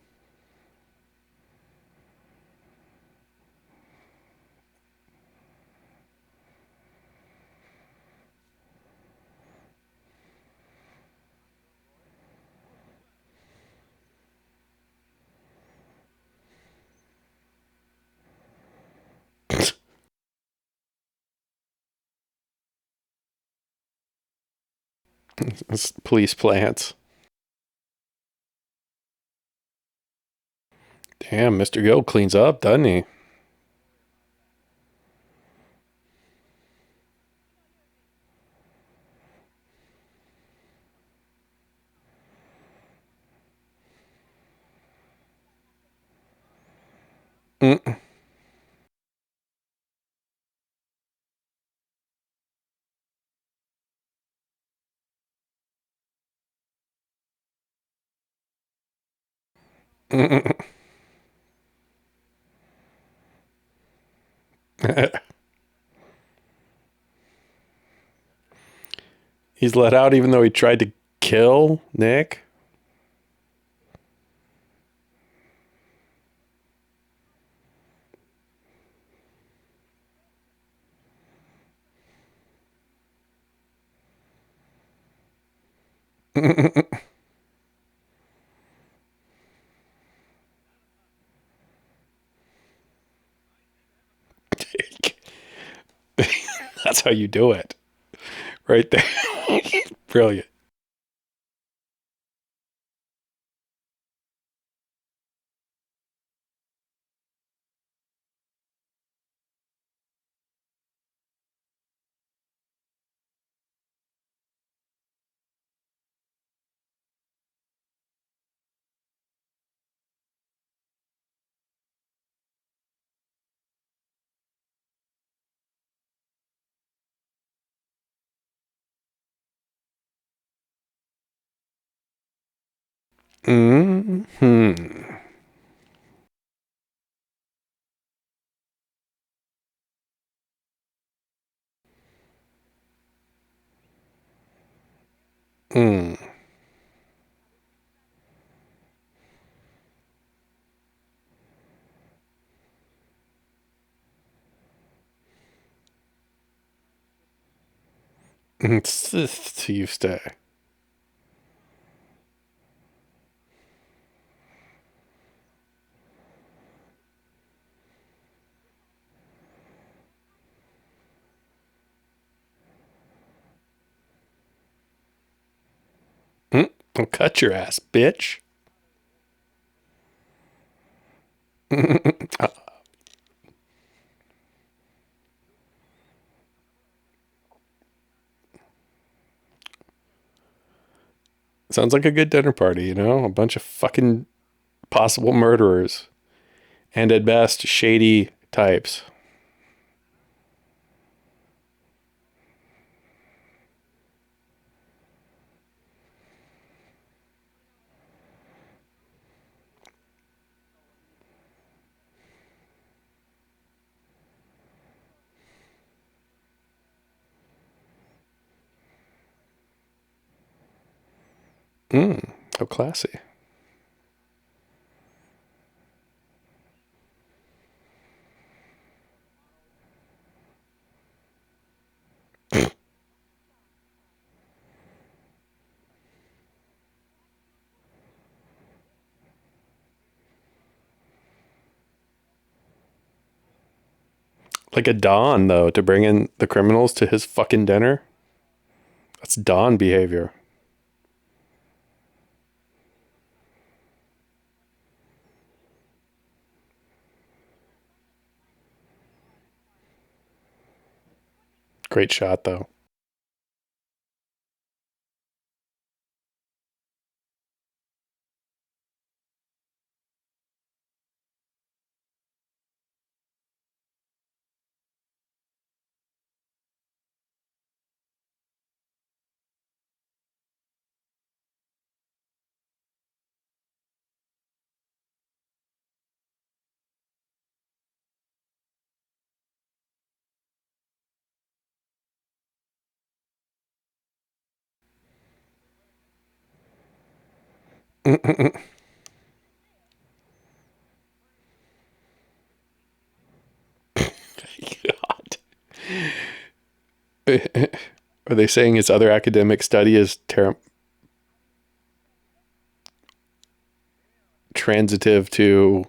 It's police plants. Damn, Mr. Go cleans up, doesn't he? Mm. He's let out even though he tried to kill Nick. That's how you do it. Right there. Brilliant. Mm-hmm. Mm. You stay. I'll cut your ass, bitch. Sounds like a good dinner party, you know? A bunch of fucking Possible murderers. And at best, shady types. How classy. Like a Don, though, to bring in the criminals to his fucking dinner. That's Don behavior. Great shot, though. God. Are they saying his other academic study is transitive to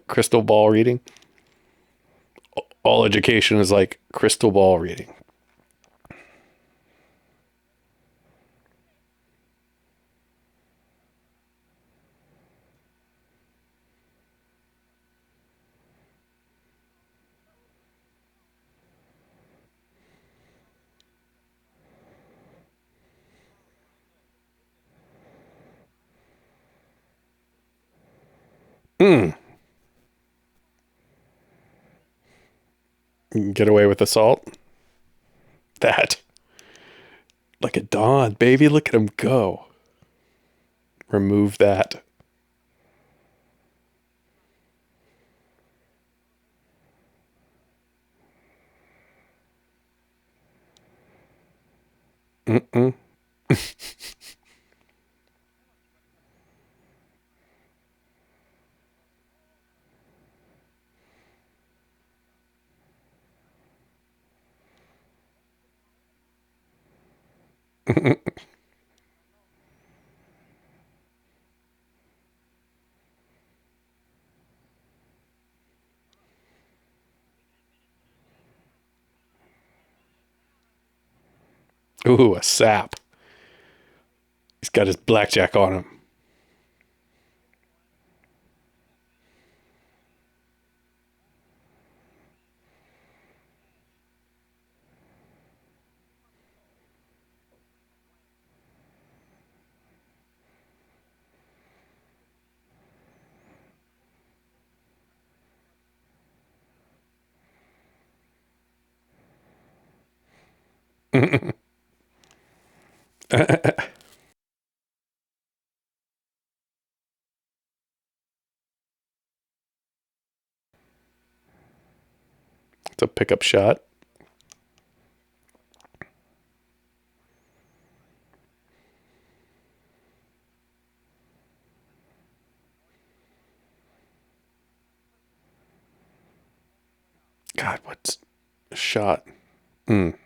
crystal ball reading? All education is like crystal ball reading. Get away with assault? That. Like a Don, baby. Look at him go. Remove that. Mm-mm. Ooh, a sap. He's got his blackjack on him. It's a pickup shot. God, what's a shot? Mm.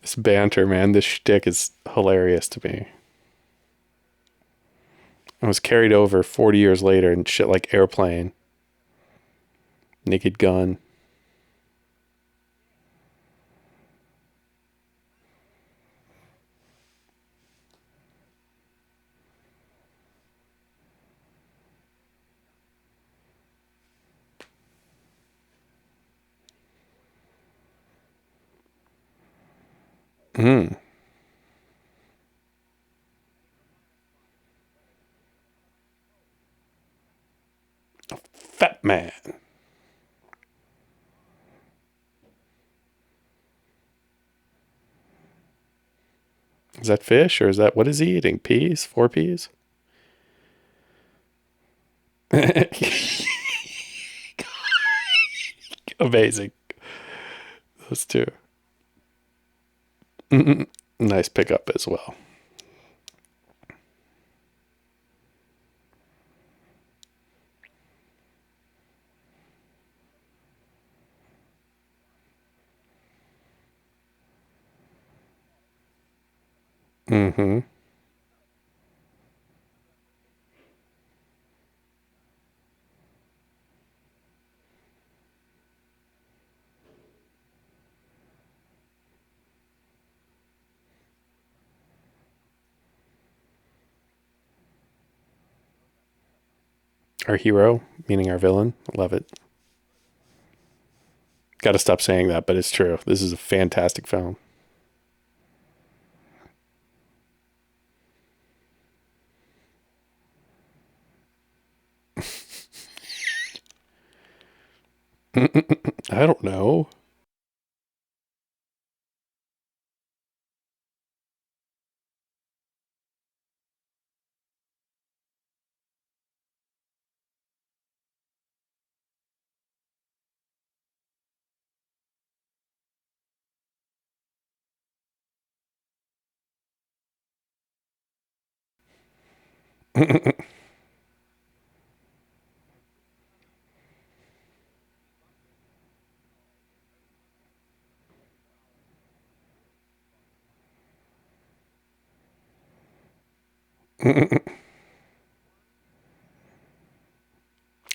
This banter, man, this shtick is hilarious to me. It was carried over 40 years later and shit like Airplane, Naked Gun. Mm. Fat man. Is that fish or is that what is he eating? Peas? 4 peas? Amazing. Those two. Mm-mm. Nice pickup as well. Mm-hmm. Our hero, meaning our villain. Love it. Got to stop saying that, but it's true. This is a fantastic film. I don't know.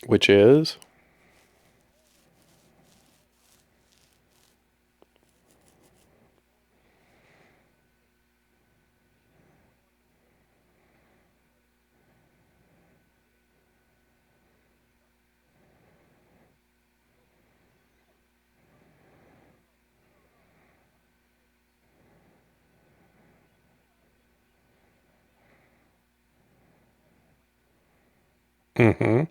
Which is? Mm-hmm.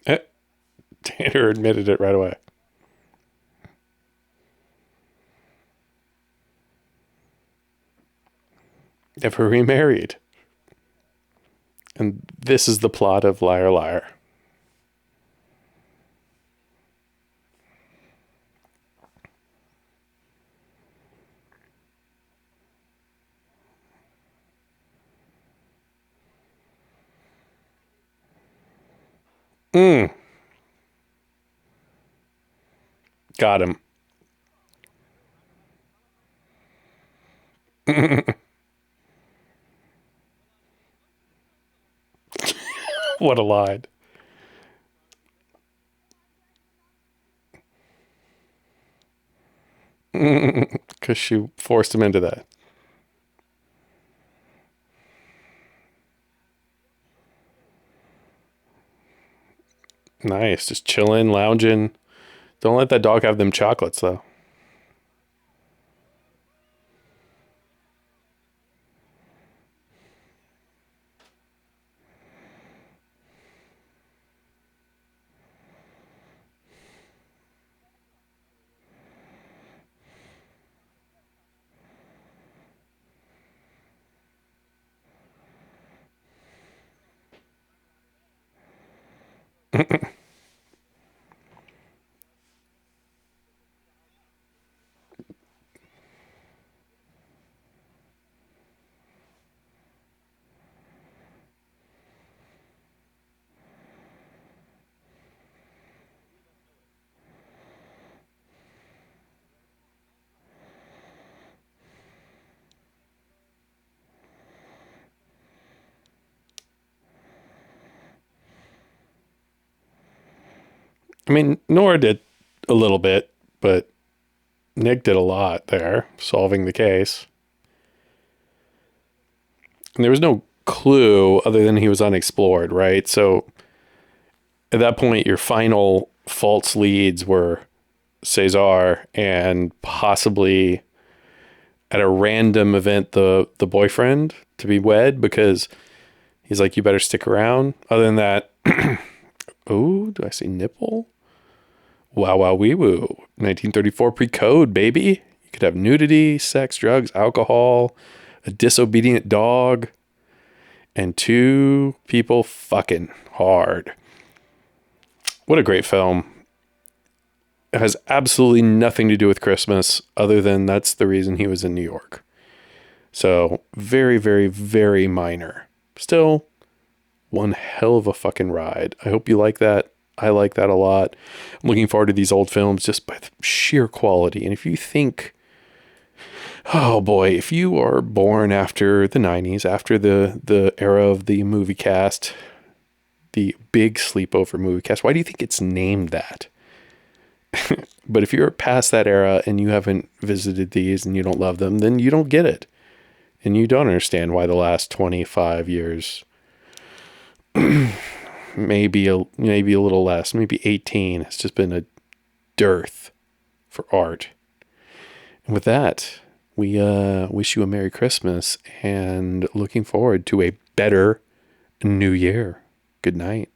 Eh, Tanner admitted it right away. Never remarried. And this is the plot of Liar Liar. Mm, got him. What a line. Because she forced him into that. Nice. Just chilling, lounging. Don't let that dog have them chocolates, though. I mean, Nora did a little bit, but Nick did a lot there, solving the case. And there was no clue other than he was unexplored, right? So at that point, your final false leads were Cesar and possibly at a random event the boyfriend to be wed, because he's like, you better stick around. Other than that, oh, do I say nipple? Wow, wow, wee woo. 1934 pre-code, baby. You could have nudity, sex, drugs, alcohol, a disobedient dog, and two people fucking hard. What a great film. It has absolutely nothing to do with Christmas other than that's the reason he was in New York. So very, very, very minor. Still, one hell of a fucking ride. I hope you like that. I like that a lot. I'm looking forward to these old films just by the sheer quality. And if you think, oh boy, if you are born after the 90s, after the era of the movie cast, the big sleepover movie cast, why do you think it's named that? But if you're past that era and you haven't visited these and you don't love them, then you don't get it. And you don't understand why the last 25 years, maybe a little less, maybe 18, has just been a dearth for art. And with that, we wish you a Merry Christmas and looking forward to a better New Year. Good night.